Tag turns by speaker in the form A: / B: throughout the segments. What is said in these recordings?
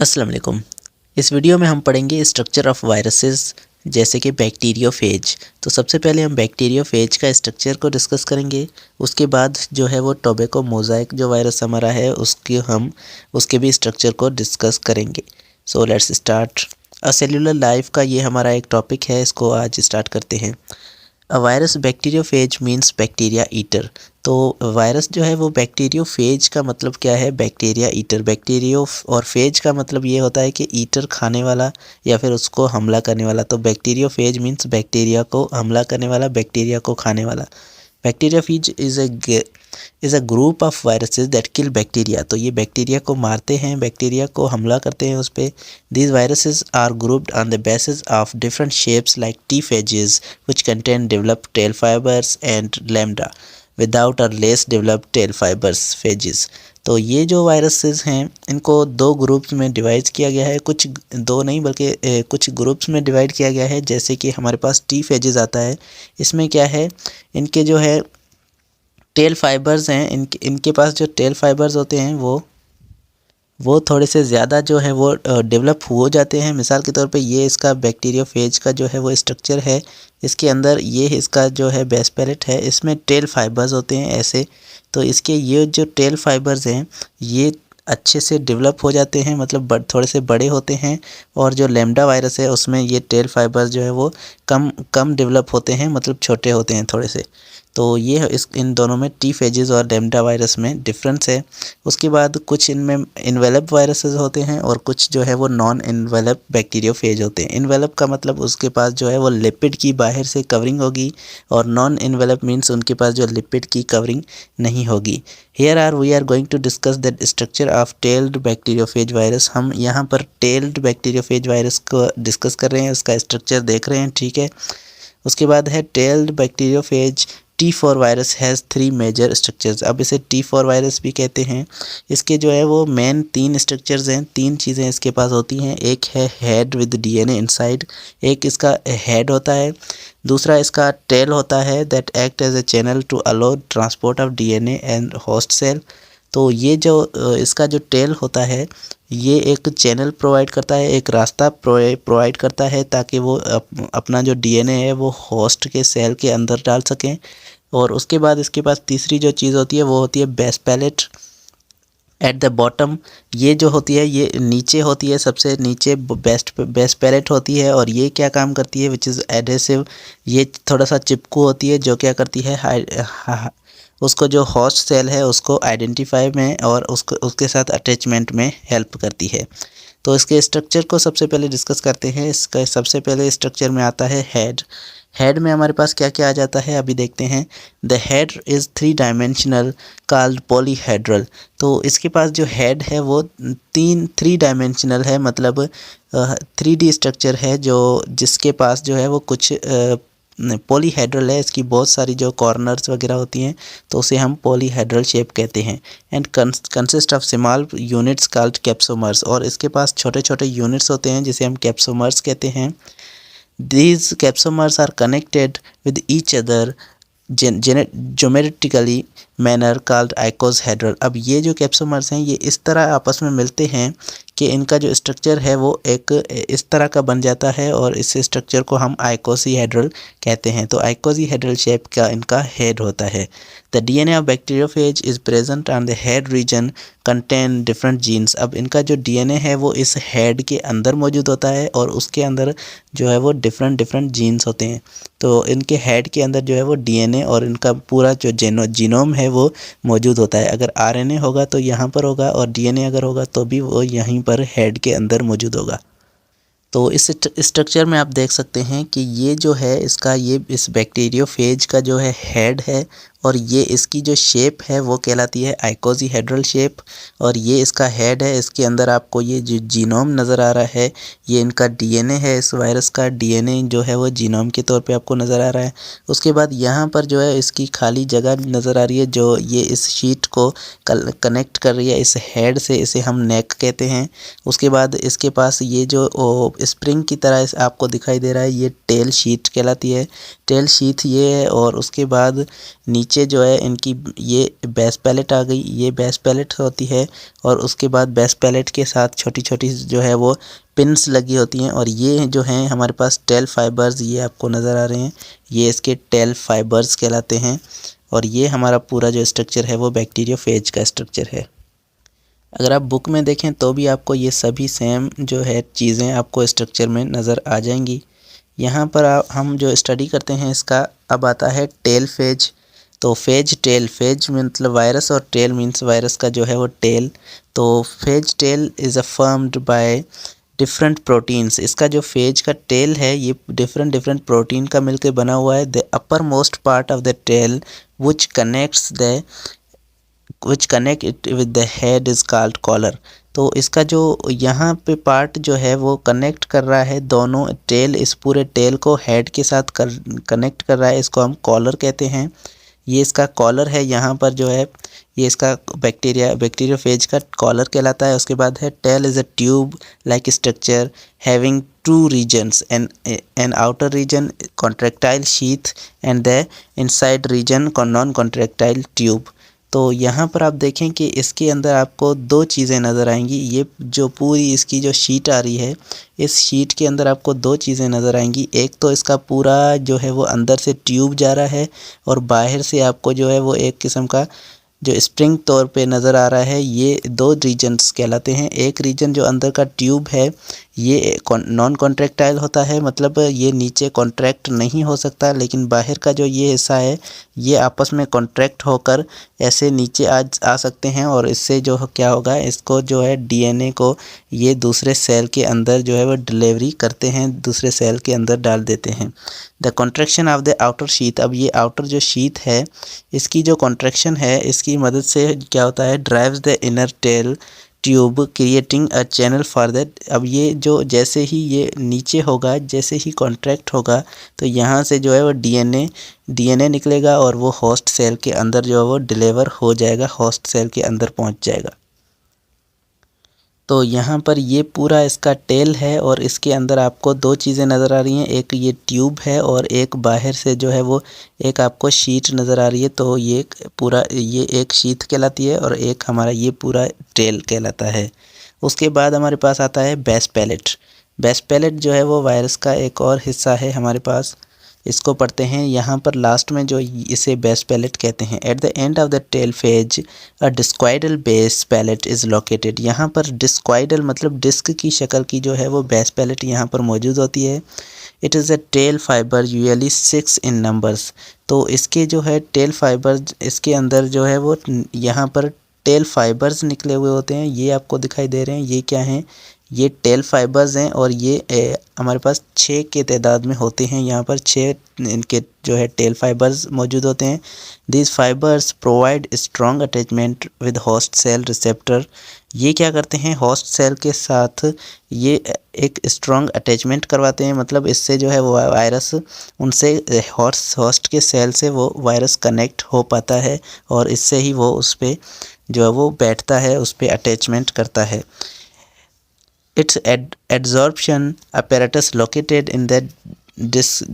A: अस्सलाम वालेकुम। इस वीडियो में हम पढ़ेंगे स्ट्रक्चर ऑफ वायरसेस जैसे कि बैक्टीरियोफेज। तो सबसे पहले हम बैक्टीरियोफेज का स्ट्रक्चर को डिस्कस करेंगे। उसके बाद जो है वो टोबैको मोज़ाइक जो वायरस हमारा है उसके भी स्ट्रक्चर को डिस्कस करेंगे। So let's start. Cellular life का ये हमारा एक टॉपिक है, इसको आज स्टार्ट करते हैं। A virus bacteriophage means bacteria eater. तो वायरस जो है वो बैक्टीरियोफेज का मतलब क्या है? Bacteria eater. बैक्टीरियो और फेज का मतलब ये होता है कि ईटर खाने वाला या फिर उसको हमला करने वाला। तो बैक्टीरियोफेज मींस बैक्टीरिया को हमला करने वाला, बैक्टीरिया को खाने वाला। Bacteriophage is a group of viruses that kill bacteria. तो ये बैक्टीरिया को मारते हैं, बैक्टीरिया को हमला करते हैं उस पर। These viruses are grouped on the basis of different shapes like T phages which contain developed tail fibres and lambda without or less developed tail fibres phages. तो ये जो वायरसेस हैं इनको दो ग्रुप्स में डिवाइड किया गया है। कुछ दो नहीं बल्कि कुछ ग्रुप्स में डिवाइड किया गया है। जैसे कि हमारे पास टी फेजेस आता है, इसमें क्या है, इनके जो है टेल फाइबर्स हैं, इनके पास जो टेल फाइबर्स होते हैं वो थोड़े से ज़्यादा जो है वो डेवलप हो जाते हैं। मिसाल के तौर पे ये इसका बैक्टीरियोफेज का जो है वो स्ट्रक्चर है। इसके अंदर ये इसका जो है बेस पैलेट है, इसमें टेल फाइबर्स होते हैं ऐसे। तो इसके ये जो टेल फाइबर्स हैं ये अच्छे से डेवलप हो जाते हैं, मतलब थोड़े से बड़े होते हैं। और जो लैम्डा वायरस है उसमें ये टेल फाइबर्स जो है वो कम कम डेवलप होते हैं, मतलब छोटे होते हैं थोड़े से। तो ये इन दोनों में टी फेजेस और लैम्डा वायरस में डिफरेंस है। उसके बाद कुछ इनमें इन्वेलप वायरसेस होते हैं और कुछ जो है वो नॉन इन्वेलप बैक्टीरियोफेज होते हैं। इन्वेलप का मतलब उसके पास जो है वो लिपिड की बाहर से कवरिंग होगी, और नॉन इन्वेलप मीन्स उनके पास जो लिपिड की कवरिंग नहीं होगी। Here we are going to discuss the structure of tailed bacteriophage virus. हम यहाँ पर टेल्ड बैक्टीरियोफेज वायरस को डिस्कस कर रहे हैं, उसका स्ट्रक्चर देख रहे हैं, ठीक है। उसके बाद है tailed bacteriophage T4 virus has 3 major structures. अब इसे T4 वायरस भी कहते हैं। इसके जो है वो मेन 3 स्ट्रक्चर्स हैं, 3 चीज़ें इसके पास होती हैं। एक है हेड विद DNA इनसाइड, एक इसका हेड होता है। दूसरा इसका टेल होता है that act as a channel to allow transport of DNA and host cell. तो ये जो इसका जो टेल होता है ये एक चैनल प्रोवाइड करता है, एक रास्ता प्रोवाइड करता है ताकि वो अपना जो DNA है वो होस्ट के सेल के अंदर डाल सकें। और उसके बाद इसके पास तीसरी जो चीज़ होती है वो होती है base plate at the bottom. ये जो होती है ये नीचे होती है, सबसे नीचे बेस पैलेट होती है। और ये क्या काम करती है, विच इज़ एडहेसिव। ये थोड़ा सा चिपकू होती है जो क्या करती है, उसको जो होस्ट सेल है उसको आइडेंटिफाई में और उसके साथ अटैचमेंट में हेल्प करती है। तो इसके स्ट्रक्चर को सबसे पहले डिस्कस करते हैं। इसका सबसे पहले स्ट्रक्चर में आता है हेड। हेड में हमारे पास क्या क्या आ जाता है अभी देखते हैं। The head is 3 dimensional called polyhedral. तो इसके पास जो हेड है वो 3 डायमेंशनल है, मतलब 3D स्ट्रक्चर है, जो जिसके पास जो है वो कुछ पॉलीहेड्रल है। इसकी बहुत सारी जो कॉर्नर्स वगैरह होती हैं तो उसे हम पॉलीहेड्रल शेप कहते हैं। And consist of small units called capsomeres. और इसके पास छोटे छोटे यूनिट्स होते हैं जिसे हम कैप्सोमर्स कहते हैं। These capsomers are connected with each other geometrically manner called icosaedral। अब ये जो कैप्सोमर्स हैं ये इस तरह आपस में मिलते हैं कि इनका जो स्ट्रक्चर है वो एक इस तरह का बन जाता है, और इस स्ट्रक्चर को हम आइकोसीहेड्रल कहते हैं। तो आइकोसीहेड्रल शेप का इनका हेड होता है। The DNA of bacteriophage is present on the head region contain different genes. अब इनका जो DNA है वो इस हेड के अंदर मौजूद होता है और उसके अंदर जो है वो डिफरेंट जीन्स होते हैं। तो इनके हेड के अंदर जो है वो DNA और इनका पूरा जो जीनोम है वो मौजूद होता है। अगर RNA होगा तो यहाँ पर होगा, और DNA अगर होगा तो भी वो यहीं पर हेड के अंदर मौजूद होगा। तो इस स्ट्रक्चर में आप देख सकते हैं कि ये जो है इस बैक्टीरियोफेज का जो है हेड है, और ये इसकी जो शेप है वो कहलाती है आइकोसीहेड्रल शेप। और ये इसका हेड है, इसके अंदर आपको ये जो जीनोम नज़र आ रहा है ये इनका DNA है। इस वायरस का DNA जो है वो जीनोम के तौर पे आपको नज़र आ रहा है। उसके बाद यहाँ पर जो है इसकी खाली जगह नज़र आ रही है जो ये इस शीट को कनेक्ट कर रही है इस हेड से, इसे हम नेक कहते हैं। उसके बाद इसके पास ये जो स्प्रिंग की तरह आपको दिखाई दे रहा है ये टेल शीट कहलाती है। टेल शीट ये है, और उसके बाद नीचे नीचे जो है इनकी ये बेस पैलेट आ गई, ये बेस पैलेट होती है और उसके बाद बेस पैलेट के साथ छोटी छोटी जो है वो पिन्स लगी होती हैं और ये जो हैं हमारे पास टेल फाइबर्स, ये आपको नज़र आ रहे हैं, ये इसके टेल फाइबर्स कहलाते हैं। और ये हमारा पूरा जो स्ट्रक्चर है वो बैक्टीरियोफेज का स्ट्रक्चर है। अगर आप बुक में देखें तो भी आपको ये सभी सेम जो है चीज़ें आपको स्ट्रक्चर में नज़र आ जाएंगी। यहाँ पर हम जो स्टडी करते हैं इसका अब आता है टेल फेज। तो फेज टेल, फेज मतलब वायरस और टेल मीन्स वायरस का जो है वो टेल। तो phage tail is affirmed by different proteins. इसका जो फेज का टेल है ये डिफरेंट प्रोटीन का मिलकर बना हुआ है। The upper most part of the tail which connect it with the head is called collar. तो इसका जो यहाँ पे पार्ट जो है वो कनेक्ट कर रहा है दोनों टेल, इस पूरे टेल को हेड के साथ कनेक्ट कर रहा है, इसको हम कॉलर कहते हैं। ये इसका कॉलर है, यहाँ पर जो है ये इसका बैक्टीरियोफेज का कॉलर कहलाता है। उसके बाद है tail is a tube like structure having two regions, an outer region contractile sheath and the inside region non contractile tube. तो यहाँ पर आप देखें कि इसके अंदर आपको दो चीज़ें नज़र आएंगी। ये जो पूरी इसकी जो शीट आ रही है, इस शीट के अंदर आपको दो चीज़ें नज़र आएंगी। एक तो इसका पूरा जो है वो अंदर से ट्यूब जा रहा है और बाहर से आपको जो है वो एक किस्म का जो स्प्रिंग तौर पे नज़र आ रहा है। ये दो रीजन्स कहलाते हैं। एक रीजन जो अंदर का ट्यूब है ये नॉन कॉन्ट्रैक्टाइल होता है, मतलब ये नीचे कॉन्ट्रैक्ट नहीं हो सकता, लेकिन बाहर का जो ये हिस्सा है ये आपस में कॉन्ट्रैक्ट होकर ऐसे नीचे आ सकते हैं और इससे जो क्या होगा, इसको जो है डीएनए को ये दूसरे सेल के अंदर जो है वो डिलीवरी करते हैं, दूसरे सेल के अंदर डाल देते हैं। The contraction of the outer sheath, अब ये आउटर जो शीथ है इसकी जो कॉन्ट्रैक्शन है इसकी मदद से क्या होता है, drives the inner tail tube creating a channel for that. अब ये जो जैसे ही ये नीचे होगा, जैसे ही कॉन्ट्रैक्ट होगा तो यहाँ से जो है वो डीएनए निकलेगा और वो होस्ट सेल के अंदर जो है वो डिलीवर हो जाएगा, होस्ट सेल के अंदर पहुँच जाएगा। तो यहाँ पर ये पूरा इसका टेल है और इसके अंदर आपको दो चीज़ें नज़र आ रही हैं, एक ये ट्यूब है और एक बाहर से जो है वो एक आपको शीट नज़र आ रही है। तो ये पूरा ये एक शीट कहलाती है और एक हमारा ये पूरा टेल कहलाता है। उसके बाद हमारे पास आता है बेस पैलेट। बेस पैलेट जो है वो वायरस का एक और हिस्सा है हमारे पास, इसको पढ़ते हैं यहाँ पर लास्ट में जो इसे बेस पैलेट कहते हैं। At the end of the tail phage a discoidal base plate is located. यहाँ पर डिस्क्वाइडल मतलब डिस्क की शक्ल की जो है वो बेस पैलेट यहाँ पर मौजूद होती है। It is a tail fibre usually 6 in numbers. तो इसके जो है टेल फाइबर्स, इसके अंदर जो है वो यहाँ पर टेल फाइबर्स निकले हुए होते हैं, ये आपको दिखाई दे रहे हैं। ये क्या हैं, ये टेल फाइबर्स हैं और ये हमारे पास 6 के तादाद में होते हैं। यहाँ पर 6 इनके जो है टेल फाइबर्स मौजूद होते हैं। These fibres provide strong attachment with host cell receptor. ये क्या करते हैं, होस्ट सेल के साथ ये एक स्ट्रॉन्ग अटैचमेंट करवाते हैं, मतलब इससे जो है वो वायरस उनसे होस्ट के सेल से वो वायरस कनेक्ट हो पाता है और इससे ही वो उस पर जो है वो बैठता है, उस पर अटैचमेंट करता है। Its adsorption apparatus located in the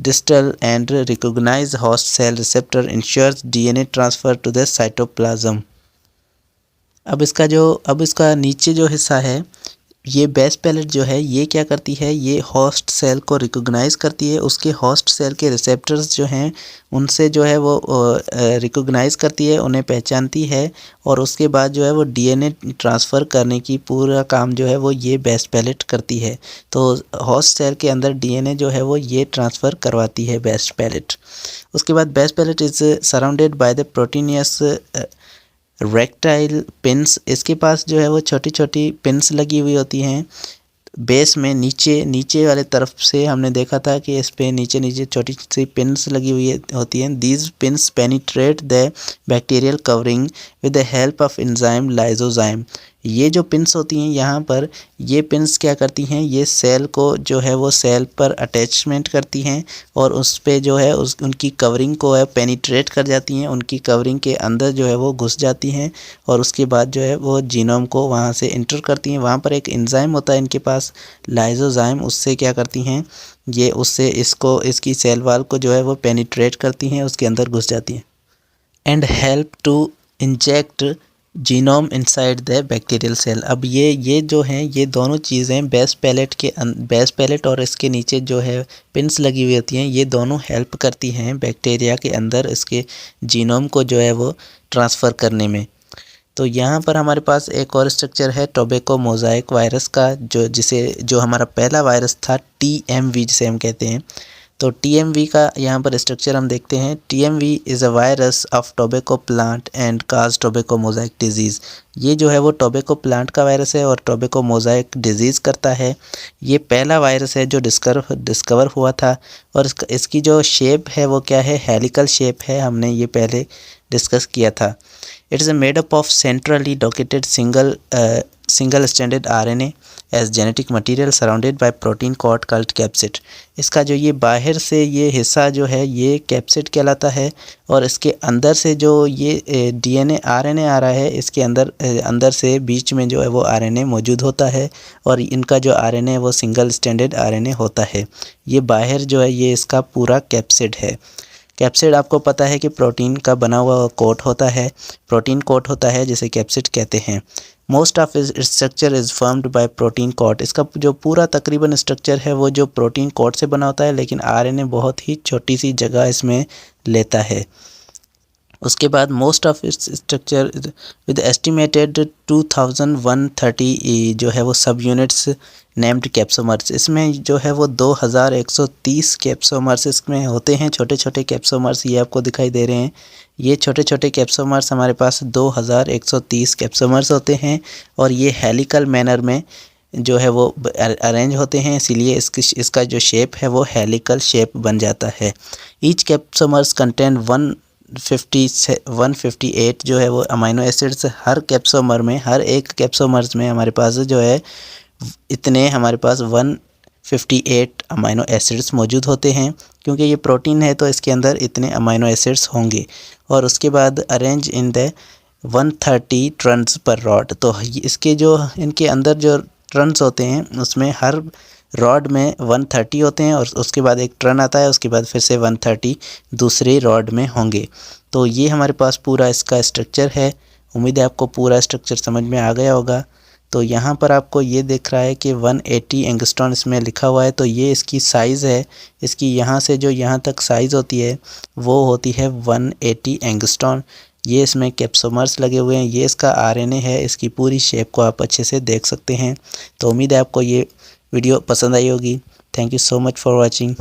A: distal and recognized host cell receptor ensures DNA transfer to the cytoplasm। अब इसका नीचे जो हिस्सा है ये बेस पैलेट जो है ये क्या करती है, ये होस्ट सेल को रिकॉग्नाइज करती है, उसके होस्ट सेल के रिसेप्टर्स जो हैं उनसे जो है वो रिकॉग्नाइज करती है, उन्हें पहचानती है और उसके बाद जो है वो डीएनए ट्रांसफ़र करने की पूरा काम जो है वो ये बेस पैलेट करती है। तो होस्ट सेल के अंदर डीएनए जो है वो ये ट्रांसफ़र करवाती है बेस पैलेट। उसके बाद base plate is surrounded by the proteinaceous retractile pins. इसके पास जो है वो छोटी छोटी पिन्स लगी हुई होती हैं बेस में, नीचे वाले तरफ से हमने देखा था कि इस पे नीचे छोटी सी पिन्स लगी हुई होती हैं। These pins penetrate the bacterial covering with the help of enzyme lysozyme. ये जो पिन्स होती हैं यहाँ पर, ये पिन्स क्या करती हैं, ये सेल को जो है वो सेल पर अटैचमेंट करती हैं और उस पे जो है उनकी कवरिंग को है पेनिट्रेट कर जाती हैं, उनकी कवरिंग के अंदर जो है वो घुस जाती हैं और उसके बाद जो है वो जीनोम को वहाँ से इंटर करती हैं। वहाँ पर एक एंजाइम होता है इनके पास लाइजोजाइम, उससे क्या करती हैं ये, उससे इसकी सेल वाल को जो है वो पेनिट्रेट करती हैं, उसके अंदर घुस जाती हैं। And help to inject genome inside the bacterial cell. अब ये जो हैं ये दोनों चीज़ें बेस पैलेट और इसके नीचे जो है पिन्स लगी हुई होती हैं, ये दोनों हेल्प करती हैं बैक्टीरिया के अंदर इसके जीनोम को जो है वो ट्रांसफ़र करने में। तो यहाँ पर हमारे पास एक और स्ट्रक्चर है टोबैको मोज़ाइक वायरस का, जो हमारा पहला वायरस था TMV जिसे हम कहते हैं। तो TMV का यहाँ पर स्ट्रक्चर हम देखते हैं। TMV is a virus of tobacco plant and cause tobacco mosaic disease. ये जो है वो टोबैको प्लांट का वायरस है और टोबैको मोज़ाइक डिजीज़ करता है। ये पहला वायरस है जो डिस्कवर हुआ था और इसकी जो शेप है वो क्या है, हेलिकल शेप है, हमने ये पहले डिस्कस किया था। It is made up of centrally located single stranded RNA as genetic material surrounded by protein coat called capsid। इसका जो ये बाहर से ये हिस्सा जो है ये कैप्सिड कहलाता है और इसके अंदर से जो ये DNA RNA आ रहा है, इसके अंदर से बीच में जो है वो RNA मौजूद होता है और इनका जो RNA है वो सिंगल स्टैंडर्ड RNA होता है। ये बाहर जो है ये इसका पूरा कैप्सिड है। कैप्सिड आपको पता है कि प्रोटीन का बना हुआ कोट होता है, प्रोटीन कोट होता है जिसे कैप्सिड कहते हैं। Most of its structure is formed by protein coat. इसका जो पूरा तकरीबन स्ट्रक्चर है वो जो प्रोटीन कोट से बना होता है, लेकिन RNA बहुत ही छोटी सी जगह इसमें लेता है। उसके बाद most of its structure with estimated 2130 जो है वो सब यूनिट्स नेम्ड कैप्सोमर्स। इसमें जो है वो 2130 कैप्सोमर्स इसमें होते हैं, छोटे छोटे कैप्सोमर्स ये आपको दिखाई दे रहे हैं। ये छोटे छोटे कैप्सोमर्स हमारे पास 2130 कैप्सोमर्स होते हैं और ये हेलिकल मैनर में जो है वो अरेंज होते हैं, इसीलिए इसका जो शेप है वो हेलिकल शेप बन जाता है। ईच कैप्सोमर्स कंटेन 158 जो है वो अमीनो एसिड्स हर एक कैप्सोमर्स में हमारे पास जो है इतने हमारे पास 158 अमीनो एसिड्स मौजूद होते हैं। क्योंकि ये प्रोटीन है तो इसके अंदर इतने अमीनो एसिड्स होंगे। और उसके बाद arrange in the 130 turns per rod. तो इसके जो इनके अंदर जो टर्न्स होते हैं उसमें हर रॉड में 130 होते हैं और उसके बाद एक टर्न आता है, उसके बाद फिर से 130 दूसरे रॉड में होंगे। तो ये हमारे पास पूरा इसका स्ट्रक्चर है। उम्मीद है आपको पूरा स्ट्रक्चर समझ में आ गया होगा। तो यहाँ पर आपको ये दिख रहा है कि 180 एंगस्ट्रॉन इसमें लिखा हुआ है, तो ये इसकी साइज़ है। इसकी यहाँ से जो यहाँ तक साइज़ होती है वो होती है 180 एंगस्ट्रॉन। ये इसमें कैप्सोमर्स लगे हुए हैं, ये इसका RNA है। इसकी पूरी शेप को आप अच्छे से देख सकते हैं। तो उम्मीद है आपको ये वीडियो पसंद आई होगी। Thank you so much for watching.